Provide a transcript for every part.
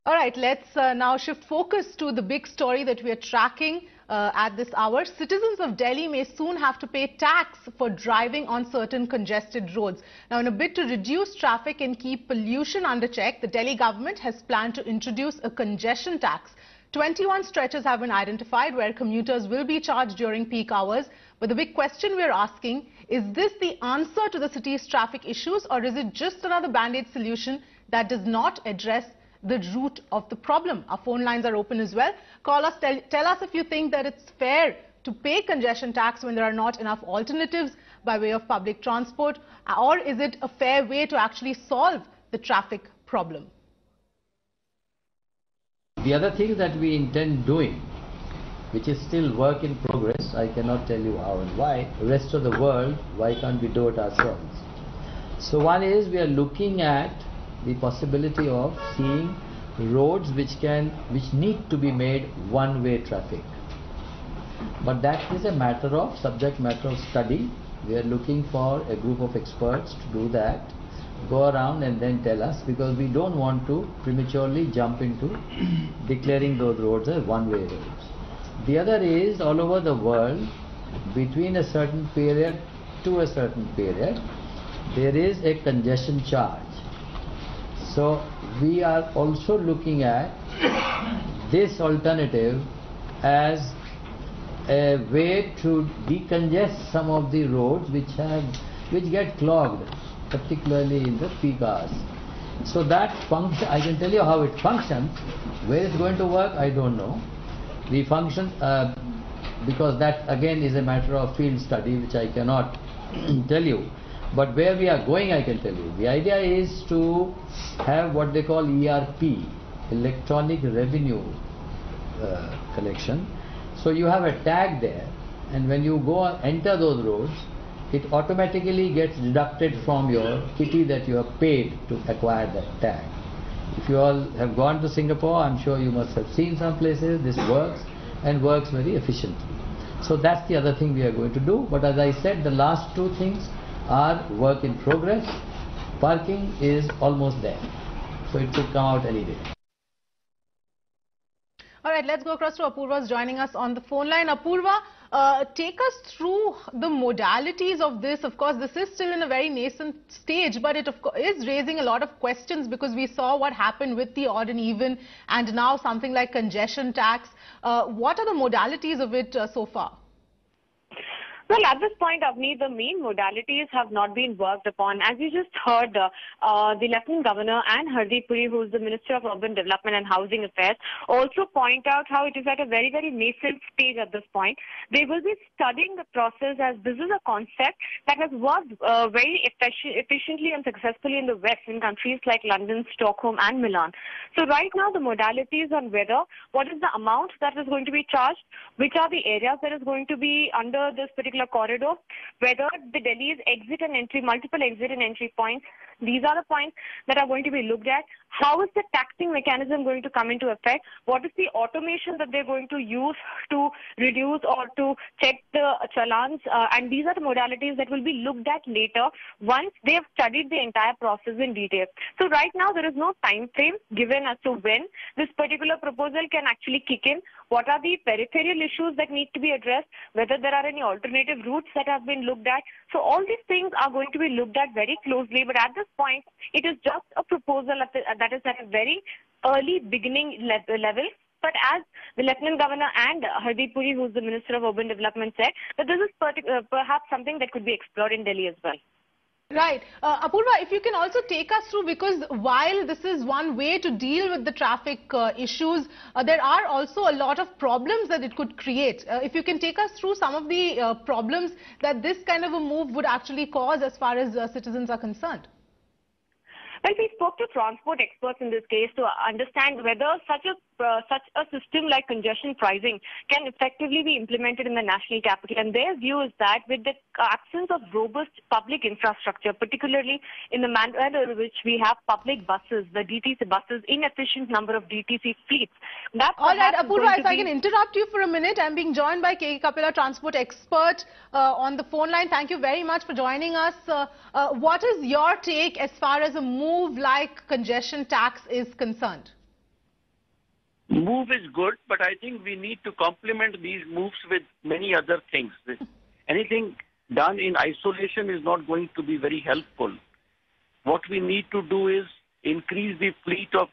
All right, let's now shift focus to the big story that we are tracking at this hour. Citizens of Delhi may soon have to pay tax for driving on certain congested roads. Now, in a bid to reduce traffic and keep pollution under check, the Delhi government has planned to introduce a congestion tax. 21 stretches have been identified where commuters will be charged during peak hours. But the big question we're asking, is this the answer to the city's traffic issues, or is it just another band-aid solution that does not address the root of the problem? Our phone lines are open as well. Call us, tell us if you think that it's fair to pay congestion tax when there are not enough alternatives by way of public transport, or is it a fair way to actually solve the traffic problem? The other thing that we intend doing, which is still work in progress, I cannot tell you how and why, the rest of the world, why can't we do it ourselves? So one is, we are looking at the possibility of seeing roads which need to be made one-way traffic. But that is a subject matter of study. We are looking for a group of experts to do that, go around and then tell us, because we don't want to prematurely jump into declaring those roads as one-way roads. The other is, all over the world, between a certain period to a certain period, there is a congestion charge. So we are also looking at this alternative as a way to decongest some of the roads which get clogged, particularly in the peak hours. So that function, I can tell you how it functions. Where it's going to work, I don't know. The function, because that again is a matter of field study, which I cannot tell you. But where we are going, I can tell you. The idea is to have what they call ERP, electronic revenue collection. So you have a tag there, and when you go enter those roads, it automatically gets deducted from your kitty that you have paid to acquire that tag. If you all have gone to Singapore, I'm sure you must have seen some places this works, and works very efficiently. So that's the other thing we are going to do. But as I said, the last two things are work in progress. Parking is almost there, so it could come out any day. All right, let's go across to Apurva, joining us on the phone line. Apurva, take us through the modalities of this. Of course, this is still in a very nascent stage, but it is raising a lot of questions, because we saw what happened with the odd and even, and now something like congestion tax. What are the modalities of it so far? Well, at this point, Avni, the main modalities have not been worked upon. As you just heard, the Lieutenant Governor and Hardeep Puri, who is the Minister of Urban Development and Housing Affairs, also point out how it is at a very, very nascent stage at this point. They will be studying the process, as this is a concept that has worked very efficiently and successfully in the West, in countries like London, Stockholm and Milan. So right now, the modalities on what is the amount that is going to be charged, which are the areas that is going to be under this particular corridor, whether the Delhi's exit and entry, multiple exit and entry points, these are the points that are going to be looked at. How is the taxing mechanism going to come into effect? What is the automation that they're going to use to reduce or to check the challans? And these are the modalities that will be looked at later once they have studied the entire process in detail. So right now there is no time frame given as to when this particular proposal can actually kick in. What are the peripheral issues that need to be addressed? Whether there are any alternative routes that have been looked at. So all these things are going to be looked at very closely. But at this point, it is just a proposal that is at a very early beginning level. But as the Lieutenant Governor and Hardeep Puri, who is the Minister of Urban Development, said, that this is perhaps something that could be explored in Delhi as well. Right. Apurva, if you can also take us through, because while this is one way to deal with the traffic issues, there are also a lot of problems that it could create. If you can take us through some of the problems that this kind of a move would actually cause as far as citizens are concerned. Well, we spoke to transport experts in this case to understand whether such a system like congestion pricing can effectively be implemented in the national capital. And their view is that with the absence of robust public infrastructure, particularly in the manner in which we have public buses, the DTC buses, inefficient number of DTC fleets. All right, Apurva, if I can interrupt you for a minute, I'm being joined by K. Kapila, transport expert on the phone line. Thank you very much for joining us. What is your take as far as a move like congestion tax is concerned? Move is good, but I think we need to complement these moves with many other things. Anything done in isolation is not going to be very helpful. What we need to do is increase the fleet of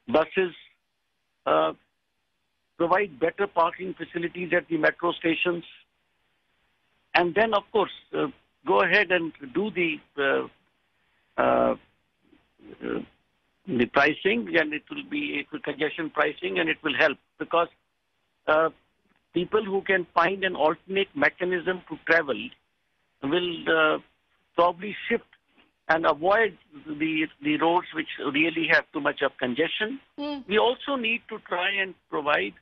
buses, provide better parking facilities at the metro stations, and then, of course, go ahead and do the pricing, and it will be congestion pricing, and it will help because people who can find an alternate mechanism to travel will probably shift and avoid the roads which really have too much of congestion. We also need to try and provide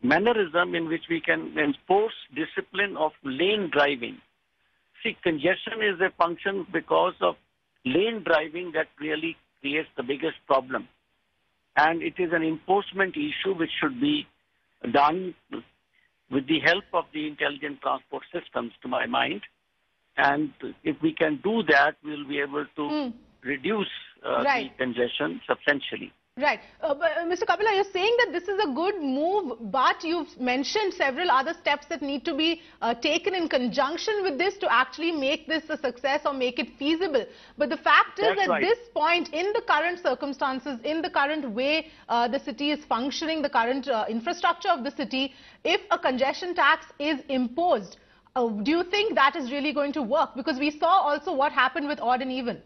mannerism in which we can enforce discipline of lane driving. See, congestion is a function because of lane driving that really creates the biggest problem. And it is an enforcement issue which should be done with the help of the intelligent transport systems, to my mind. And if we can do that, we'll be able to reduce the congestion substantially. Right. Mr. Kapila, you're saying that this is a good move, but you've mentioned several other steps that need to be taken in conjunction with this to actually make this a success or make it feasible. But the fact is, at this point, in the current circumstances, in the current way the city is functioning, the current infrastructure of the city, if a congestion tax is imposed, do you think that is really going to work? Because we saw also what happened with odd and even.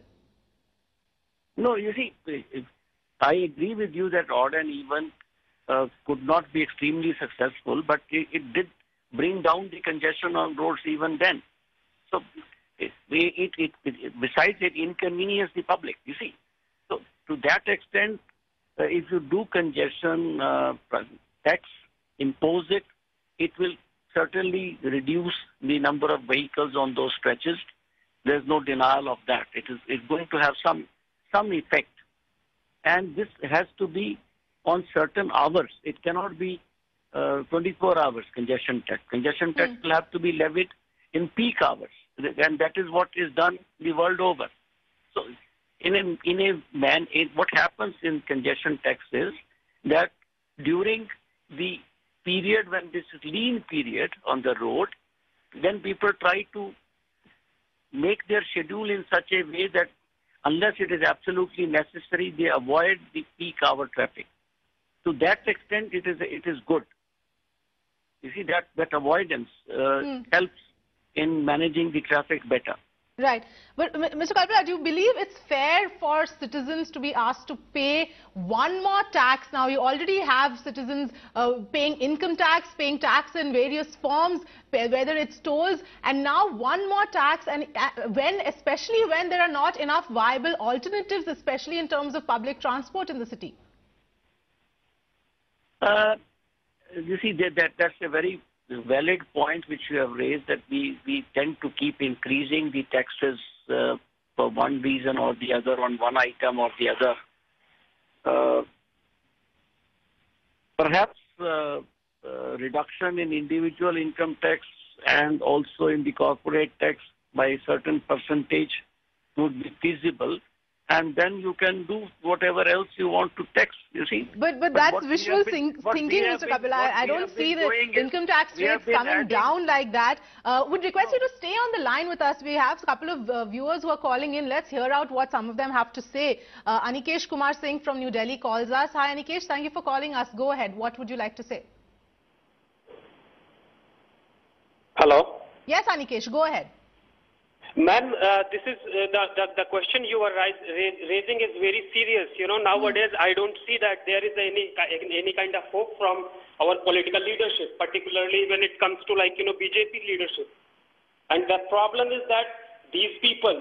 No, you see, I agree with you that odd and even could not be extremely successful, but it did bring down the congestion on roads even then. So, besides it inconvenienced the public, you see. So, to that extent, if you do congestion tax, impose it, it will certainly reduce the number of vehicles on those stretches. There's no denial of that. It's going to have some effect. And this has to be on certain hours. It cannot be 24 hours congestion tax. Congestion tax will have to be levied in peak hours. And that is what is done the world over. So what happens in congestion tax is that during the period when this is lean period on the road, then people try to make their schedule in such a way that unless it is absolutely necessary, they avoid the peak hour traffic. To that extent, it is good. You see, that avoidance helps in managing the traffic better. Right. But Mr. Kalpana, do you believe it's fair for citizens to be asked to pay one more tax? Now, you already have citizens paying income tax, paying tax in various forms, whether it's tolls, and now one more tax, and especially when there are not enough viable alternatives, especially in terms of public transport in the city. You see, that's a very valid point which you have raised, that we tend to keep increasing the taxes for one reason or the other, on one item or the other. Perhaps reduction in individual income tax and also in the corporate tax by a certain percentage would be feasible. And then you can do whatever else you want to tax, you see. But that's wishful thinking, Mr. Kapila. I don't see the income tax rates coming down like that. Would request you to stay on the line with us. We have a couple of viewers who are calling in. Let's hear out what some of them have to say. Anikesh Kumar Singh from New Delhi calls us. Hi, Anikesh. Thank you for calling us. Go ahead. What would you like to say? Hello. Yes, Anikesh. Go ahead. Ma'am, this is the question you are raising is very serious. You know, nowadays I don't see that there is any kind of hope from our political leadership, particularly when it comes to BJP leadership. And the problem is that the people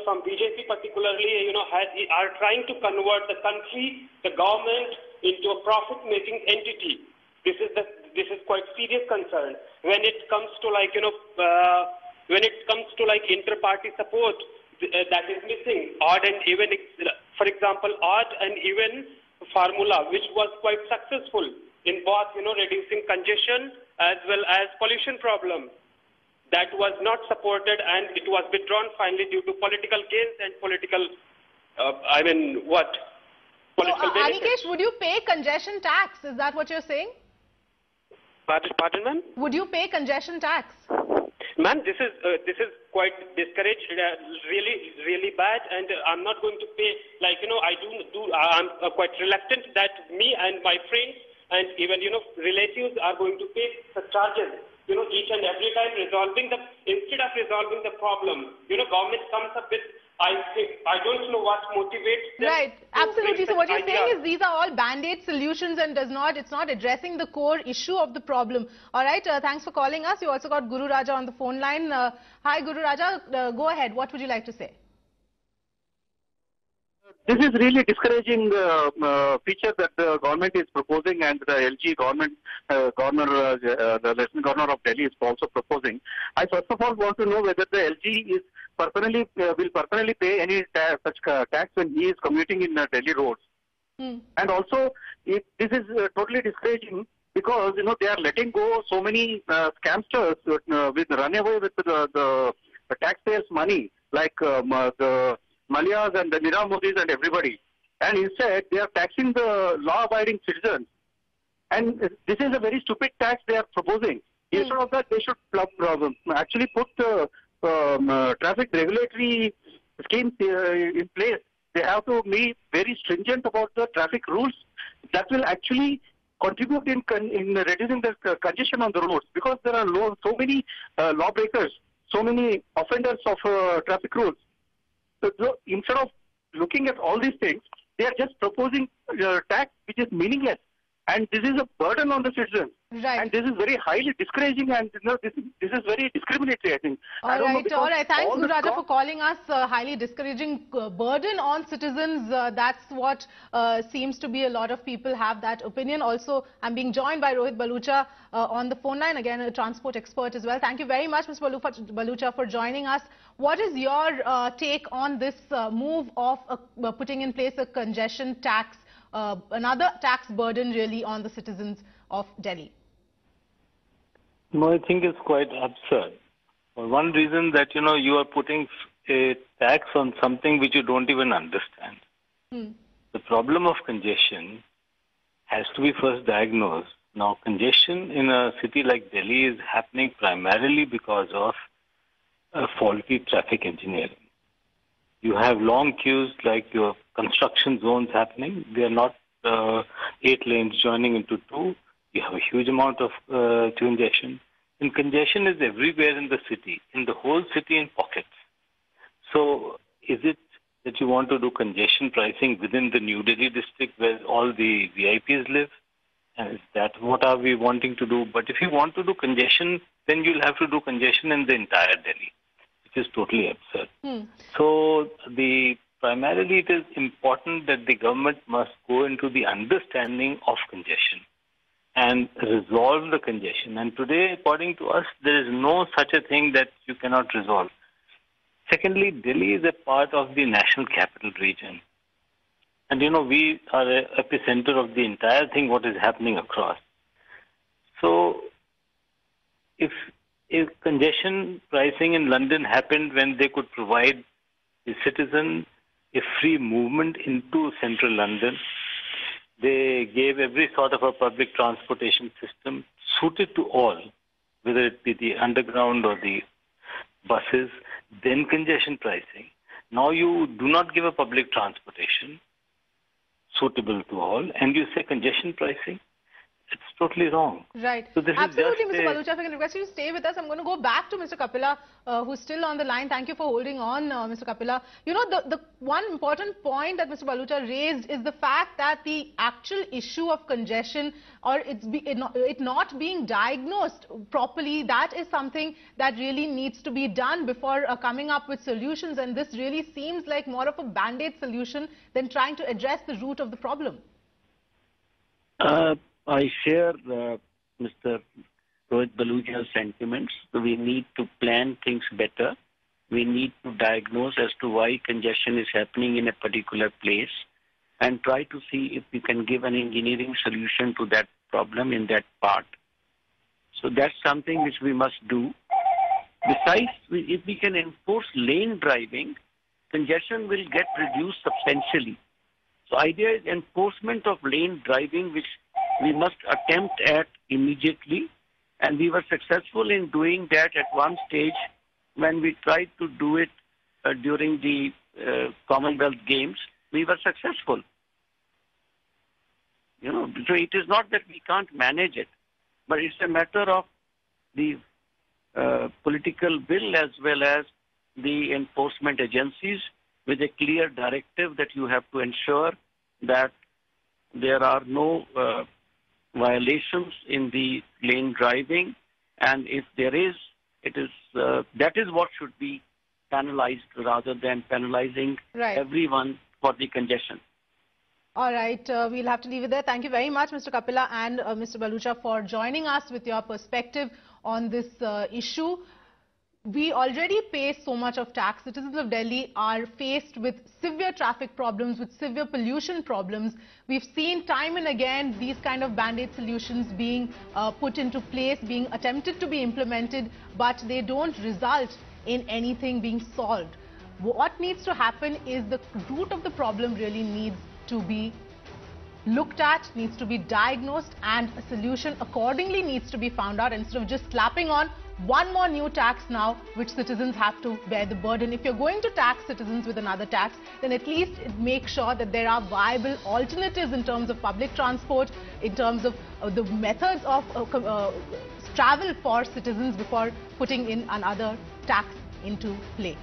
from BJP particularly are trying to convert the country, the government into a profit-making entity. This is quite serious concern when it comes to inter-party support that is missing. Odd and even, for example, odd and even formula, which was quite successful in both, reducing congestion as well as pollution problem. That was not supported, and it was withdrawn finally due to political gains and political, political benefits. Anikesh, would you pay congestion tax? Is that what you're saying? Pardon, ma'am? Would you pay congestion tax? Ma'am, this is quite discouraged, really bad, and I'm not going to pay. Like, I'm quite reluctant that me and my friends and even relatives are going to pay the charges. Each and every time instead of resolving the problem, government comes up with. I don't know what motivates them. Right, absolutely. So what you're saying is these are all band-aid solutions and it's not addressing the core issue of the problem. All right, thanks for calling us. You also got Guru Raja on the phone line. Hi, Guru Raja. Go ahead. What would you like to say? This is really discouraging feature that the government is proposing, and the LG government, the Lieutenant Governor of Delhi is also proposing. I first of all want to know whether the LG is will personally pay any such tax when he is commuting in Delhi roads. And also, this is totally discouraging because they are letting go so many scamsters with run away with the taxpayers' money, like the Malias and the Nirav Modis and everybody. And instead, they are taxing the law-abiding citizens. And this is a very stupid tax they are proposing. Instead of that, they should actually put traffic regulatory schemes in place. They have to be very stringent about the traffic rules that will actually contribute in reducing the congestion on the roads, because there are so many lawbreakers, so many offenders of traffic rules. So instead of looking at all these things, they are just proposing tax which is meaningless, and this is a burden on the citizens. Right. And this is very highly discouraging, and this is very discriminatory, I think. All right. Thanks, Guru Raja, for calling us. Highly discouraging burden on citizens. That's what seems to be a lot of people have that opinion. Also, I'm being joined by Rohit Balucha on the phone line, again a transport expert as well. Thank you very much, Mr. Balucha, for joining us. What is your take on this move of putting in place a congestion tax, another tax burden really on the citizens of Delhi? No, I think it's quite absurd. For one reason that, you are putting a tax on something which you don't even understand. The problem of congestion has to be first diagnosed. Now, congestion in a city like Delhi is happening primarily because of faulty traffic engineering. You have long queues like your construction zones happening. They are not 8 lanes joining into 2. You have a huge amount of congestion. And congestion is everywhere in the city, in the whole city in pockets. So is it that you want to do congestion pricing within the New Delhi district where all the VIPs live? And is that what are we wanting to do? But if you want to do congestion, then you'll have to do congestion in the entire Delhi, which is totally absurd. So primarily it is important that the government must go into the understanding of congestion and resolve the congestion. And today, according to us, there is no such a thing that you cannot resolve. Secondly, Delhi is a part of the national capital region. And we are an epicenter of the entire thing, what is happening across. So, if congestion pricing in London happened when they could provide the citizen a free movement into central London, they gave every sort of a public transportation system suited to all, whether it be the underground or the buses, then congestion pricing. Now you do not give a public transportation suitable to all, and you say congestion pricing. It's totally wrong. Right. So this Absolutely, is Mr. Balucha. If I can request you to stay with us, I'm going to go back to Mr. Kapila, who's still on the line. Thank you for holding on, Mr. Kapila. The one important point that Mr. Balucha raised is the fact that the actual issue of congestion, or it not being diagnosed properly, that is something that really needs to be done before coming up with solutions. And this really seems like more of a band-aid solution than trying to address the root of the problem. I share Mr. Rohit Balucha's sentiments. We need to plan things better. We need to diagnose as to why congestion is happening in a particular place and try to see if we can give an engineering solution to that problem in that part. So that's something which we must do. Besides, if we can enforce lane driving, congestion will get reduced substantially. So idea is enforcement of lane driving, which we must attempt at immediately. And we were successful in doing that at one stage when we tried to do it during the Commonwealth Games. We were successful. So it is not that we can't manage it, but it's a matter of the political will as well as the enforcement agencies with a clear directive that you have to ensure that there are no violations in the lane driving, and if there is, that is what should be penalized rather than penalizing everyone for the congestion. All right, we'll have to leave it there. Thank you very much, Mr. Kapila and Mr. Balucha, for joining us with your perspective on this issue. We already pay so much of tax. Citizens of Delhi are faced with severe traffic problems, with severe pollution problems. We've seen time and again these kind of band-aid solutions being put into place, being attempted to be implemented, but they don't result in anything being solved. What needs to happen is the root of the problem really needs to be looked at, needs to be diagnosed, and a solution accordingly needs to be found out instead of just slapping on one more new tax now, which citizens have to bear the burden. If you're going to tax citizens with another tax, then at least make sure that there are viable alternatives in terms of public transport, in terms of the methods of travel for citizens before putting in another tax into play.